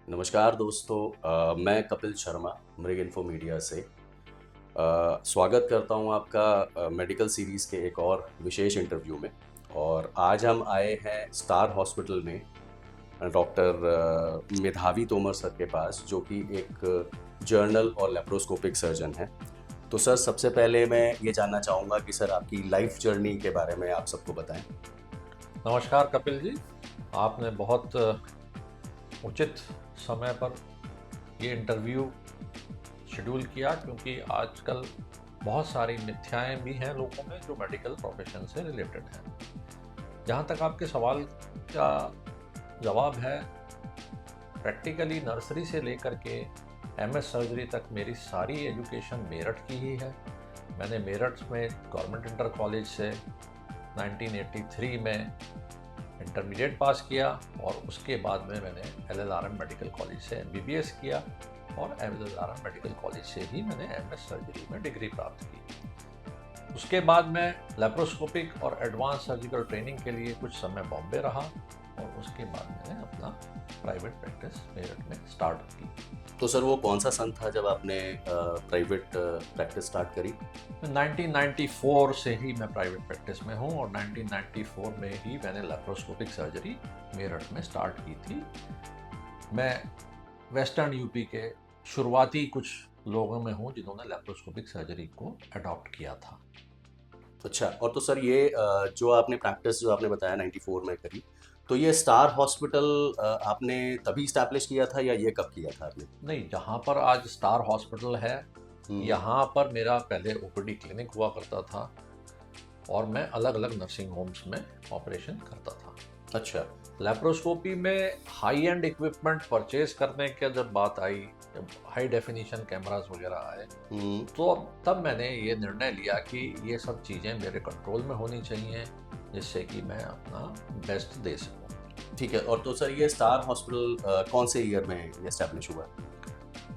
नमस्कार दोस्तों, मैं कपिल शर्मा मृग इन्फो मीडिया से स्वागत करता हूं आपका मेडिकल सीरीज़ के एक और विशेष इंटरव्यू में। और आज हम आए हैं स्टार हॉस्पिटल में डॉक्टर मेधावी तोमर सर के पास, जो कि एक जर्नल और लेप्रोस्कोपिक सर्जन हैं। तो सर, सबसे पहले मैं ये जानना चाहूँगा कि सर आपकी लाइफ जर्नी के बारे में आप सबको बताएं। नमस्कार कपिल जी। आपने बहुत उचित समय पर ये इंटरव्यू शेड्यूल किया, क्योंकि आजकल बहुत सारी मिथ्याएं भी हैं लोगों में जो मेडिकल प्रोफेशन से रिलेटेड हैं। जहाँ तक आपके सवाल का जवाब है, प्रैक्टिकली नर्सरी से लेकर के एमएस सर्जरी तक मेरी सारी एजुकेशन मेरठ की ही है। मैंने मेरठ में गवर्नमेंट इंटर कॉलेज से 1983 में इंटरमीडिएट पास किया और उसके बाद में मैंने एलएलआरएम मेडिकल कॉलेज से एमबीबीएस किया और एलएलआरएम मेडिकल कॉलेज से ही मैंने एमएस सर्जरी में डिग्री प्राप्त की। उसके बाद मैं लेप्रोस्कोपिक और एडवांस सर्जिकल ट्रेनिंग के लिए कुछ समय बॉम्बे रहा और उसके बाद मैंने अपना प्राइवेट प्रैक्टिस मेरठ में स्टार्ट की। तो सर, वो कौन सा सन था जब आपने प्राइवेट प्रैक्टिस स्टार्ट करी? 1994 से ही मैं प्राइवेट प्रैक्टिस में हूँ और 1994 में ही मैंने लेप्रोस्कोपिक सर्जरी मेरठ में स्टार्ट की थी। मैं वेस्टर्न यूपी के शुरुआती कुछ लोगों में हूँ जिन्होंने लेप्रोस्कोपिक सर्जरी को अडॉप्ट किया था। अच्छा, और तो सर ये जो आपने प्रैक्टिस जो आपने बताया 94 में करी, तो ये स्टार हॉस्पिटल आपने तभी इस्टेब्लिश किया था या ये कब किया था आपने? नहीं, जहाँ पर आज स्टार हॉस्पिटल है, हम्म। यहाँ पर मेरा पहले ओपीडी क्लिनिक हुआ करता था और मैं अलग अलग नर्सिंग होम्स में ऑपरेशन करता था। अच्छा। लेप्रोस्कोपी में हाई एंड इक्विपमेंट परचेज करने की जब बात आई, जब हाई डेफिनेशन कैमरास वगैरह आए, तो तब मैंने ये निर्णय लिया कि ये सब चीज़ें मेरे कंट्रोल में होनी चाहिए जिससे कि मैं अपना बेस्ट दे सकूं। ठीक है। और तो सर ये स्टार हॉस्पिटल कौन से ईयर में इस्टेब्लिश हुआ?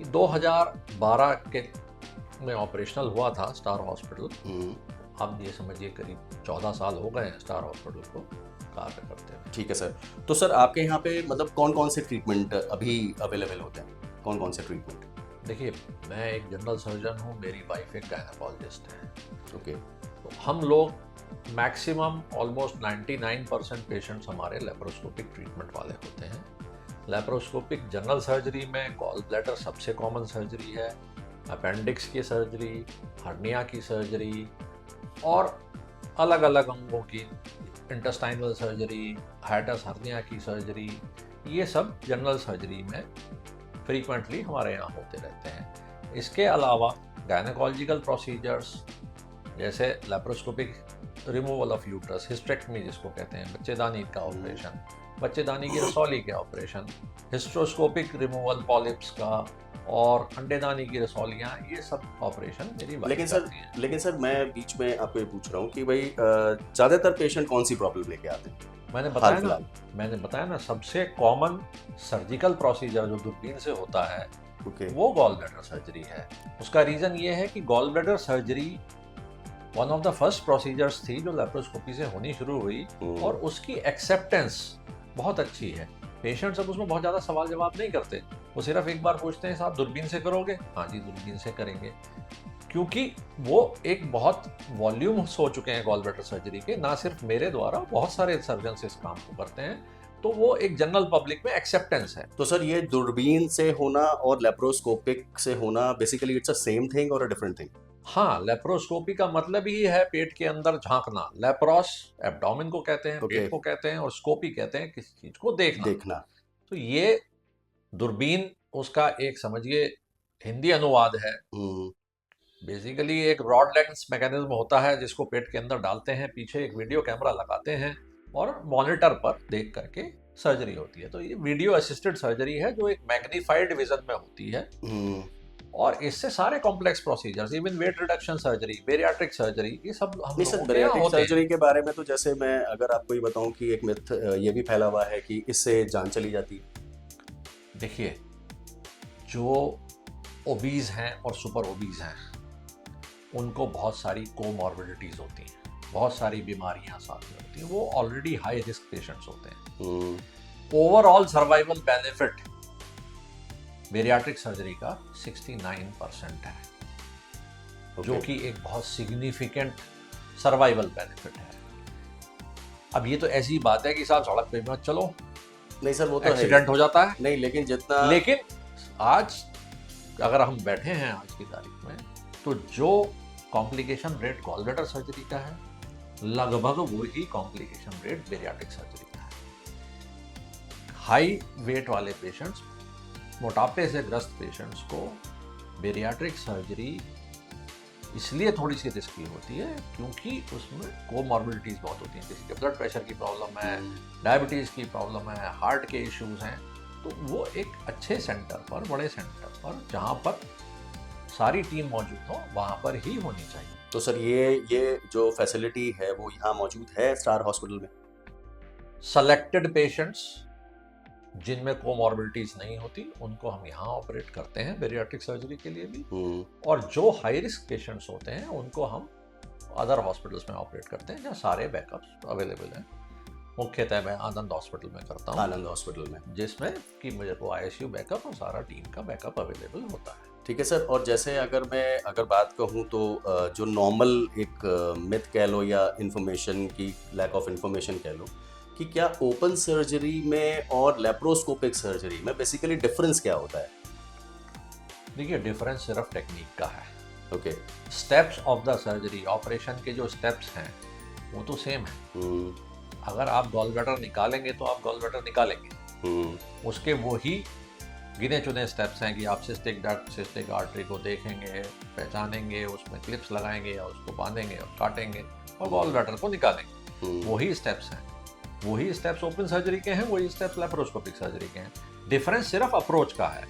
2012 के में ऑपरेशनल हुआ था स्टार हॉस्पिटल। हम्म। अब ये समझिए करीब 14 साल हो गए हैं स्टार हॉस्पिटल को कार्य करते हैं। ठीक है सर। तो सर आपके यहाँ पे मतलब कौन कौन से ट्रीटमेंट अभी अवेलेबल होते हैं? कौन कौन से ट्रीटमेंट? देखिए, मैं एक जनरल सर्जन हूँ, मेरी वाइफ एक गायनेकोलॉजिस्ट है। ओके। तो हम लोग मैक्सिमम ऑलमोस्ट 99% पेशेंट्स हमारे लेप्रोस्कोपिक ट्रीटमेंट वाले होते हैं। लेप्रोस्कोपिक जनरल सर्जरी में गॉल ब्लैडर सबसे कॉमन सर्जरी है, अपेंडिक्स की सर्जरी, हर्निया की सर्जरी और अलग अलग अंगों की इंटेस्टाइनल सर्जरी, हाइटस हर्निया की सर्जरी, ये सब जनरल सर्जरी में फ्रीक्वेंटली हमारे यहाँ होते रहते हैं। इसके अलावा गायनेकोलॉजिकल प्रोसीजर्स जैसे laparoscopic removal of uterus, hysterectomy जिसको कहते हैं, बच्चेदानी का ऑपरेशन, बच्चेदानी की रसौली के ऑपरेशन, हिस्ट्रोस्कोपिक रिमूवल पॉलिप्स का और अंडेदानी की रसौलियाँ, ये सब ऑपरेशन मेरी वाइफ करती हैं। लेकिन सर मैं बीच में आपको ये पूछ रहा हूँ कि भाई ज़्यादातर पेशेंट कौन सी प्रॉब्लम लेके आते हैं? मैंने बताया ना, सबसे कॉमन सर्जिकल प्रोसीजर जो दूरबीन से होता है, वो गॉल ब्लैडर सर्जरी है। उसका रीज़न ये है कि gall bladder surgery one of the first procedures थी जो लेप्रोस्कोपी से होनी शुरू हुई और उसकी एक्सेप्टेंस बहुत अच्छी है। पेशेंट्स अब उसमें बहुत ज़्यादा सवाल जवाब नहीं करते, वो सिर्फ एक बार पूछते हैं, साहब दूरबीन से करोगे? हाँ जी, दूरबीन से करेंगे। क्योंकि वो एक बहुत वॉल्यूम हो चुके हैं गॉल ब्लैडर सर्जरी के, ना सिर्फ मेरे द्वारा, बहुत सारे सर्जन इस काम को करते हैं, तो वो एक जनरल पब्लिक में एक्सेप्टेंस है। तो सर ये दूरबीन से होना और लेप्रोस्कोपिक से होना basically it's a same thing और अ डिफरेंट थिंग? हाँ, लेप्रोस्कोपी का मतलब ही है पेट के अंदर झांकना। लेप्रोस एब्डोमेन को कहते हैं, पेट को कहते हैं, और स्कोपी कहते हैं किसी चीज को देखना। तो ये दूरबीन उसका एक समझिए हिंदी अनुवाद है। बेसिकली एक ब्रॉड लेंस मैकेनिज्म होता है जिसको पेट के अंदर डालते हैं, पीछे एक वीडियो कैमरा लगाते हैं और मॉनिटर पर देख करके सर्जरी होती है। तो ये वीडियो असिस्टेड सर्जरी है जो एक मैग्नीफाइड विजन में होती है और इससे सारे complex procedures, even weight reduction surgery, bariatric surgery, ये सब हम लोगों के यहाँ होते हैं। सर्जरी के बारे में तो जैसे मैं अगर आपको ये बताऊं कि एक मिथ ये भी फैला हुआ है कि इससे जान चली जाती है। देखिए, जो ओबीज हैं और सुपर ओबीज हैं उनको बहुत सारी कोमॉर्बिडिटीज होती हैं, बहुत सारी बीमारियां साथ में होती हैं, वो ऑलरेडी हाई रिस्क पेशेंट्स होते हैं। Overall survival benefit bariatric surgery का 69% है, जो कि एक बहुत सिग्निफिकेंट सर्वाइवल बेनिफिट है। अब ये तो ऐसी बात है कि साहब सड़क पे मत चलो, नहीं सर, वो तो है एक्सीडेंट हो जाता है। नहीं, लेकिन आज अगर हम बैठे हैं आज की तारीख में, तो जो complication rate gall bladder surgery का है, लगभग वही कॉम्प्लिकेशन रेट बेरियाट्रिक सर्जरी का है। हाई वेट वाले पेशेंट्स, मोटापे से ग्रस्त पेशेंट्स को बेरियाट्रिक सर्जरी इसलिए थोड़ी सी रिस्की होती है क्योंकि उसमें कोमॉर्बिडिटीज बहुत होती हैं। किसी के ब्लड प्रेशर की प्रॉब्लम है, डायबिटीज़ की प्रॉब्लम है, हार्ट के इश्यूज हैं, तो वो एक अच्छे सेंटर पर, बड़े सेंटर पर, जहाँ पर सारी टीम मौजूद हो, वहाँ पर ही होनी चाहिए। तो सर ये जो फैसिलिटी है वो यहाँ मौजूद है स्टार हॉस्पिटल में? सेलेक्टेड पेशेंट्स जिनमें कोमॉर्बिडिटीज नहीं होती, उनको हम यहाँ ऑपरेट करते हैं बेरियाट्रिक सर्जरी के लिए भी, और जो हाई रिस्क पेशेंट्स होते हैं उनको हम अदर हॉस्पिटल्स में ऑपरेट करते हैं जहाँ सारे बैकअप्स अवेलेबल हैं। मुख्यतः मैं आनंद हॉस्पिटल में करता हूँ, आनंद हॉस्पिटल में, जिसमें कि मुझे को आईसीयू बैकअप और सारा टीम का बैकअप अवेलेबल होता है। ठीक है सर। और जैसे अगर बात कहूँ तो जो नॉर्मल एक मिथ कह लो या इन्फॉर्मेशन की लैक ऑफ इन्फॉर्मेशन कह लो, कि क्या ओपन सर्जरी में और लेप्रोस्कोपिक सर्जरी में बेसिकली डिफरेंस क्या होता है? देखिए, डिफरेंस सिर्फ टेक्निक का है। Okay. Steps of the surgery, operation के जो स्टेप्स हैं वो तो सेम है। अगर आप गॉल ब्लैडर निकालेंगे तो आप गॉल ब्लैडर निकालेंगे, उसके वो ही गिने चुने स्टेप्स हैं कि आप सिस्टिक डक्ट, सिस्टिक आर्टरी को देखेंगे, पहचानेंगे, उसमें क्लिप्स लगाएंगे या उसको बांधेंगे और काटेंगे और गॉल ब्लैडर को निकालेंगे। वही स्टेप्स हैं, वही स्टेप्स ओपन सर्जरी के हैं, वही स्टेप्स लेप्रोस्कोपिक सर्जरी के हैं। डिफरेंस सिर्फ अप्रोच का है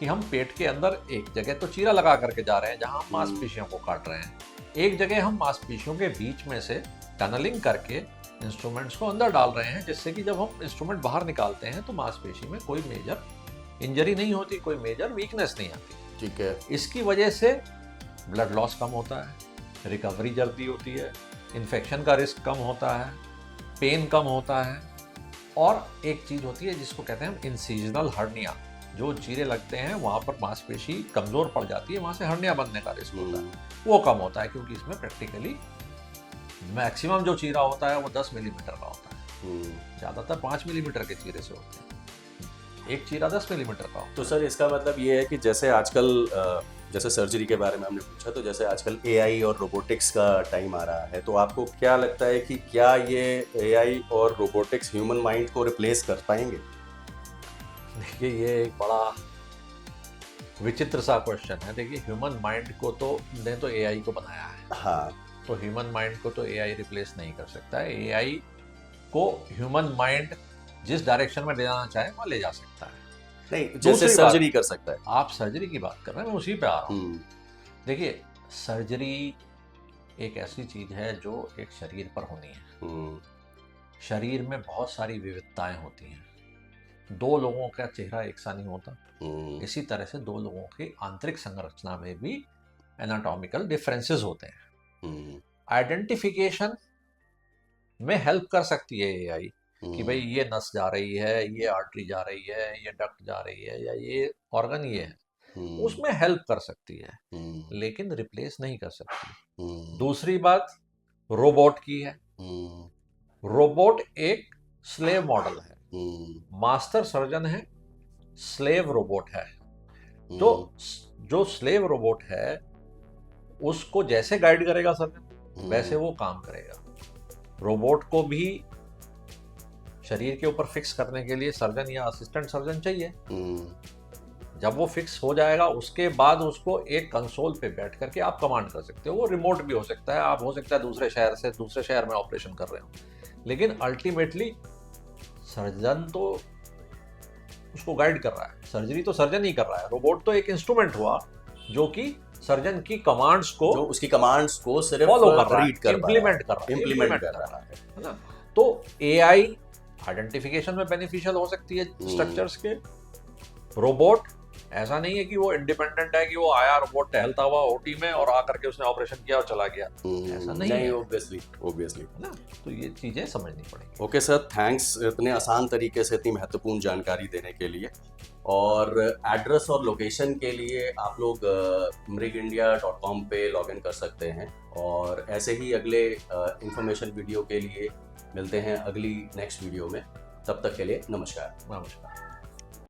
कि हम पेट के अंदर एक जगह तो चीरा लगा करके जा रहे हैं जहां हम मांसपेशियों को काट रहे हैं, एक जगह हम मांसपेशियों के बीच में से टनलिंग करके इंस्ट्रूमेंट्स को अंदर डाल रहे हैं, जिससे कि जब हम इंस्ट्रूमेंट बाहर निकालते हैं तो मांसपेशी में कोई मेजर इंजरी नहीं होती, कोई मेजर वीकनेस नहीं आती। ठीक है। इसकी वजह से ब्लड लॉस कम होता है, रिकवरी जल्दी होती है, इन्फेक्शन का रिस्क कम होता है, पेन कम होता है, और एक चीज़ होती है जिसको कहते हैं हम इंसिजनल हर्निया, जो चीरे लगते हैं वहाँ पर मांसपेशी कमज़ोर पड़ जाती है, वहाँ से हर्निया बनने का रिस्क होता है, वो कम होता है, क्योंकि इसमें प्रैक्टिकली मैक्सिमम जो चीरा होता है वो 10 मिलीमीटर का होता है, ज़्यादातर 5 मिलीमीटर के चीरे से होते हैं, एक चीरा 10 मिलीमीटर का। तो सर इसका मतलब ये है कि जैसे आजकल जैसे सर्जरी के बारे में हमने पूछा, तो जैसे आजकल एआई और रोबोटिक्स का टाइम आ रहा है, तो आपको क्या लगता है कि क्या ये एआई और रोबोटिक्स ह्यूमन माइंड को रिप्लेस कर पाएंगे? देखिए, ये एक बड़ा विचित्र सा क्वेश्चन है। देखिए, ह्यूमन माइंड को तो ने तो एआई को बनाया है, हाँ, तो ह्यूमन माइंड को तो एआई रिप्लेस नहीं कर सकता है। एआई को ह्यूमन माइंड जिस डायरेक्शन में ले जाना चाहे वहाँ ले जा सकता है, नहीं जैसे सर्जरी कर सकता है। आप सर्जरी की बात कर रहे हैं, मैं उसी पे आ रहा हूँ। देखिए, सर्जरी एक ऐसी चीज है जो एक शरीर पर होनी है। शरीर में बहुत सारी विविधताएं होती हैं, दो लोगों का चेहरा एक सा नहीं होता, इसी तरह से दो लोगों की आंतरिक संरचना में भी एनाटॉमिकल डिफरेंसेस होते हैं। आइडेंटिफिकेशन में हेल्प कर सकती है एआई कि भाई ये नस जा रही है, ये आर्टरी जा रही है, ये डक्ट जा रही है, या ये ऑर्गन ये है, उसमें हेल्प कर सकती है, लेकिन रिप्लेस नहीं कर सकती। दूसरी बात रोबोट की है। रोबोट एक स्लेव मॉडल है, मास्टर सर्जन है, स्लेव रोबोट है। तो जो स्लेव रोबोट है उसको जैसे गाइड करेगा सर्जन, वैसे वो काम करेगा। रोबोट को भी शरीर के ऊपर फिक्स करने के लिए सर्जन या असिस्टेंट सर्जन चाहिए। जब वो फिक्स हो जाएगा उसके बाद उसको एक कंसोल पे बैठ करके आप कमांड कर सकते हो। वो रिमोट भी हो सकता है, आप हो सकता है दूसरे शहर से दूसरे शहर में ऑपरेशन कर रहे हो, लेकिन अल्टीमेटली सर्जन तो उसको गाइड कर रहा है। सर्जरी तो सर्जन ही कर रहा है, रोबोट तो एक इंस्ट्रूमेंट हुआ जो कि सर्जन की कमांड्स को, जो उसकी कमांड्स को सिर्फ फॉलो कर रहा है, रीड कर इम्प्लीमेंट कर रहा है ना। तो एआई आइडेंटिफिकेशन में बेनिफिशियल हो सकती है स्ट्रक्चर्स के, रोबोट ऐसा नहीं है कि वो इंडिपेंडेंट है कि वो आया और वो टहलता हुआ ओटी में और आकर के उसने ऑपरेशन किया और चला गया, ऐसा नहीं नहीं, है, ऑब्वियसली है ना? तो ये चीजें समझनी पड़ेगी। ओके सर, थैंक्स इतने आसान तरीके से इतनी महत्वपूर्ण जानकारी देने के लिए। और एड्रेस और लोकेशन के लिए आप लोग mrigindia.com पे लॉगिन कर सकते हैं। और ऐसे ही अगले इंफॉर्मेशन वीडियो के लिए मिलते हैं अगली नेक्स्ट वीडियो में। तब तक के लिए नमस्कार। नमस्कार।